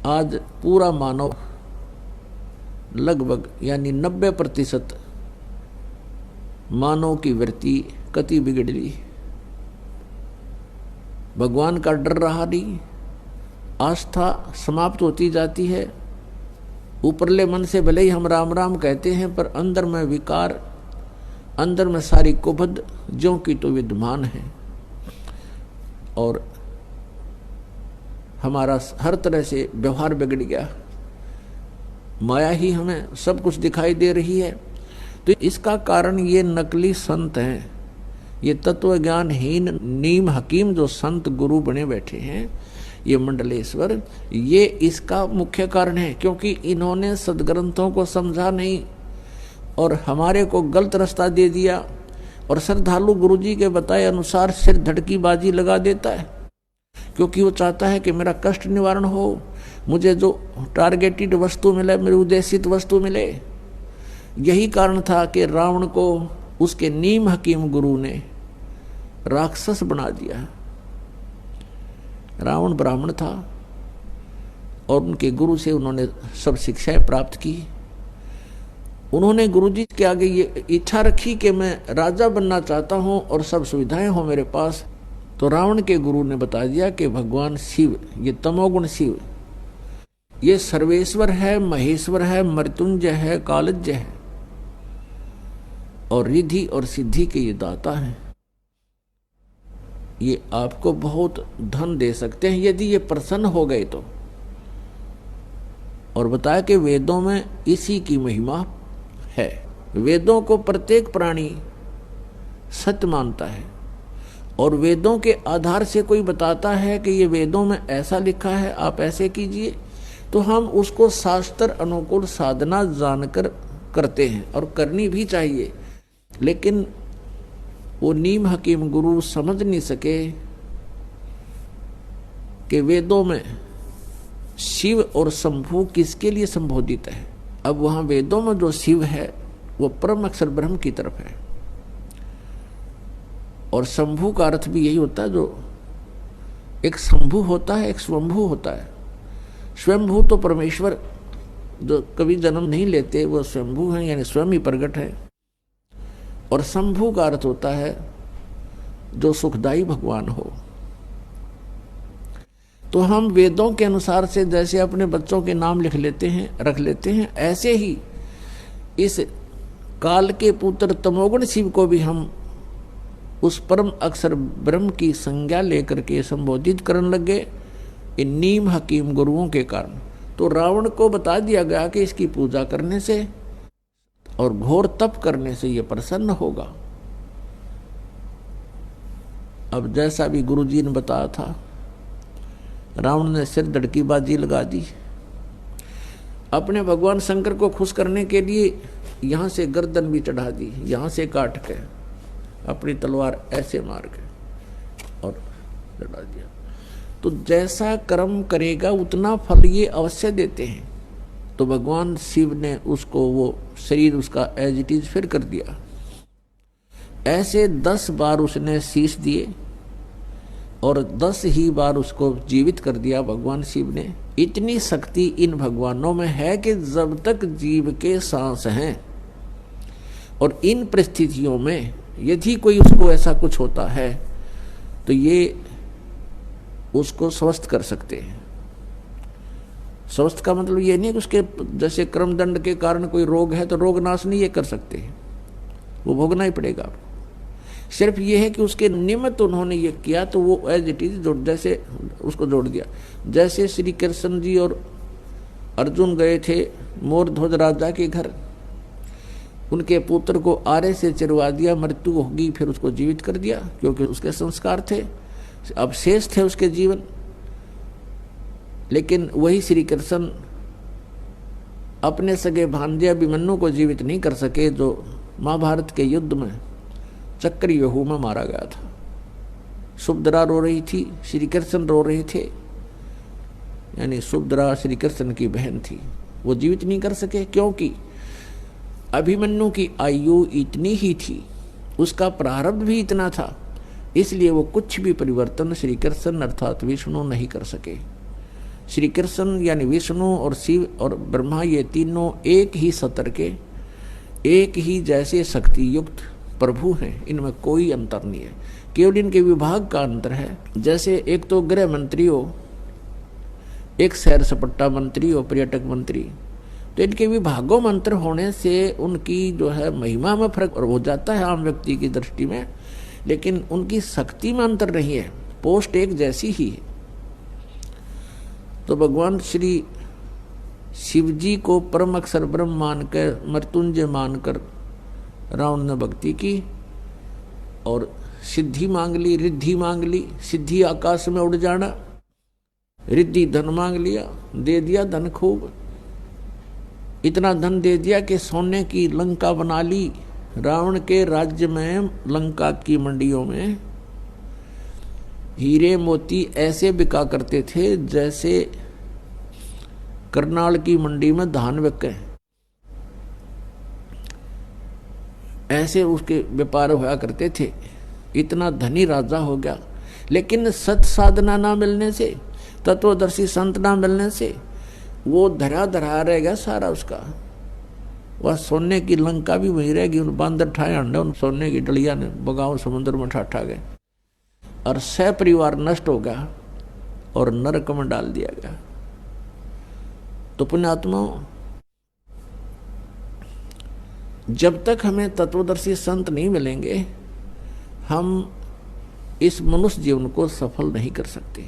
आज पूरा मानव लगभग यानी 90% मानव की वृत्ति कति बिगड़ ली। भगवान का डर रहा नहीं, आस्था समाप्त होती जाती है। ऊपरले मन से भले ही हम राम राम कहते हैं, पर अंदर में विकार, अंदर में सारी कुबद ज्यों की तो विद्यमान है, और हमारा हर तरह से व्यवहार बिगड़ गया। माया ही हमें सब कुछ दिखाई दे रही है। तो इसका कारण ये नकली संत हैं, ये तत्व ज्ञानहीन नीम हकीम जो संत गुरु बने बैठे हैं, ये मंडलेश्वर, ये इसका मुख्य कारण है। क्योंकि इन्होंने सदग्रंथों को समझा नहीं और हमारे को गलत रास्ता दे दिया, और श्रद्धालु गुरुजी के बताए अनुसार सिर धड़की बाजी लगा देता है, क्योंकि वो चाहता है कि मेरा कष्ट निवारण हो, मुझे जो टारगेटेड वस्तु मिले, मेरी उद्देशित वस्तु मिले। यही कारण था कि रावण को उसके नीम हकीम गुरु ने राक्षस बना दिया। रावण ब्राह्मण था और उनके गुरु से उन्होंने सब शिक्षाएं प्राप्त की। उन्होंने गुरुजी के आगे ये इच्छा रखी कि मैं राजा बनना चाहता हूं और सब सुविधाएं हो मेरे पास। तो रावण के गुरु ने बता दिया कि भगवान शिव, ये तमोगुण शिव, ये सर्वेश्वर है, महेश्वर है, मृत्युंजय है, कालज्य है, और रिद्धि और सिद्धि के ये दाता हैं। ये आपको बहुत धन दे सकते हैं यदि ये प्रसन्न हो गए तो। और बताया कि वेदों में इसी की महिमा है। वेदों को प्रत्येक प्राणी सत्य मानता है, और वेदों के आधार से कोई बताता है कि ये वेदों में ऐसा लिखा है, आप ऐसे कीजिए, तो हम उसको शास्त्र अनुकूल साधना जानकर करते हैं, और करनी भी चाहिए। लेकिन वो नीम हकीम गुरु समझ नहीं सके कि वेदों में शिव और शंभु किसके लिए संबोधित है। अब वहां वेदों में जो शिव है वो परम अक्षर ब्रह्म की तरफ है, और शंभु का अर्थ भी यही होता है, जो एक शंभु होता है, एक स्वयंभू होता है। स्वयंभू तो परमेश्वर जो कभी जन्म नहीं लेते, वो स्वयंभू हैं, यानी स्वयं ही प्रकट है। और शंभु का अर्थ होता है जो सुखदायी भगवान हो। तो हम वेदों के अनुसार से जैसे अपने बच्चों के नाम लिख लेते हैं, रख लेते हैं, ऐसे ही इस काल के पुत्र तमोगुण शिव को भी हम उस परम अक्षर ब्रह्म की संज्ञा लेकर के संबोधित करने लगे, इन नीम हकीम गुरुओं के कारण। तो रावण को बता दिया गया कि इसकी पूजा करने से और घोर तप करने से ये प्रसन्न होगा। अब जैसा भी गुरुजी ने बताया था, रावण ने सिर धड़की बाजी लगा दी। अपने भगवान शंकर को खुश करने के लिए यहां से गर्दन भी चढ़ा दी, यहां से काट के अपनी तलवार ऐसे मार के और चढ़ा दिया। तो जैसा कर्म करेगा उतना फल ये अवश्य देते हैं। तो भगवान शिव ने उसको वो शरीर उसका एज इट इज फिर कर दिया। ऐसे 10 बार उसने शीश दिए और 10 ही बार उसको जीवित कर दिया भगवान शिव ने। इतनी शक्ति इन भगवानों में है कि जब तक जीव के सांस हैं, और इन परिस्थितियों में यदि कोई उसको ऐसा कुछ होता है तो ये उसको स्वस्थ कर सकते हैं। स्वस्थ का मतलब ये नहीं कि उसके जैसे क्रमदंड के कारण कोई रोग है तो रोग नाश नहीं ये कर सकते हैं, वो भोगना ही पड़ेगा आपको। सिर्फ ये है कि उसके निमित्त उन्होंने ये किया तो वो एज इट इज जैसे उसको जोड़ दिया। जैसे श्री कृष्ण जी और अर्जुन गए थे मोर ध्वज राजा के घर, उनके पुत्र को आरे से चिरवा दिया, मृत्यु होगी, फिर उसको जीवित कर दिया क्योंकि उसके संस्कार थे, अब शेष थे उसके जीवन। लेकिन वही श्री कृष्ण अपने सगे भांजे अभिमन्यु को जीवित नहीं कर सके, जो महाभारत के युद्ध में चक्रव्यूह में मारा गया था। सुभद्रा रो रही थी, श्री कृष्ण रो रहे थे, यानी सुभद्रा श्री कृष्ण की बहन थी, वो जीवित नहीं कर सके क्योंकि अभिमन्यु की आयु इतनी ही थी, उसका प्रारब्ध भी इतना था, इसलिए वो कुछ भी परिवर्तन श्री कृष्ण अर्थात विष्णु नहीं कर सके। श्री कृष्ण यानी विष्णु और शिव और ब्रह्मा, ये तीनों एक ही सतर के, एक ही जैसे शक्ति युक्त प्रभु हैं, इनमें कोई अंतर नहीं है, केवल इनके विभाग का अंतर है। जैसे एक तो गृह मंत्री हो, एक सैर सपाटा मंत्री हो, पर्यटक मंत्री, तो इनके विभागों में अंतर होने से उनकी जो है महिमा में फर्क हो जाता है आम व्यक्ति की दृष्टि में, लेकिन उनकी शक्ति में अंतर नहीं है, पोस्ट एक जैसी ही है। तो भगवान श्री शिव जी को परम अक्षर ब्रह्म मानकर, मृत्युंजय मानकर रावण ने भक्ति की और सिद्धि मांग ली, रिद्धि मांग ली। सिद्धि आकाश में उड़ जाना, रिद्धि धन मांग लिया, दे दिया धन खूब, इतना धन दे दिया कि सोने की लंका बना ली। रावण के राज्य में, लंका की मंडियों में हीरे मोती ऐसे बिका करते थे जैसे करनाल की मंडी में धान बिके, ऐसे उसके व्यापार हुआ करते थे। इतना धनी राजा हो गया, लेकिन सत साधना ना मिलने से, तत्वदर्शी संत ना मिलने से वो धरा धरा रह गया सारा उसका। वह सोने की लंका भी वहीं रहेगी, उन बांदर ठाए अंडे, उन सोने की डलिया ने बगाओ समुद्र में ठा गए और सह परिवार नष्ट हो गया और नरक में डाल दिया गया। तो पुण्यात्माओं, जब तक हमें तत्वदर्शी संत नहीं मिलेंगे, हम इस मनुष्य जीवन को सफल नहीं कर सकते।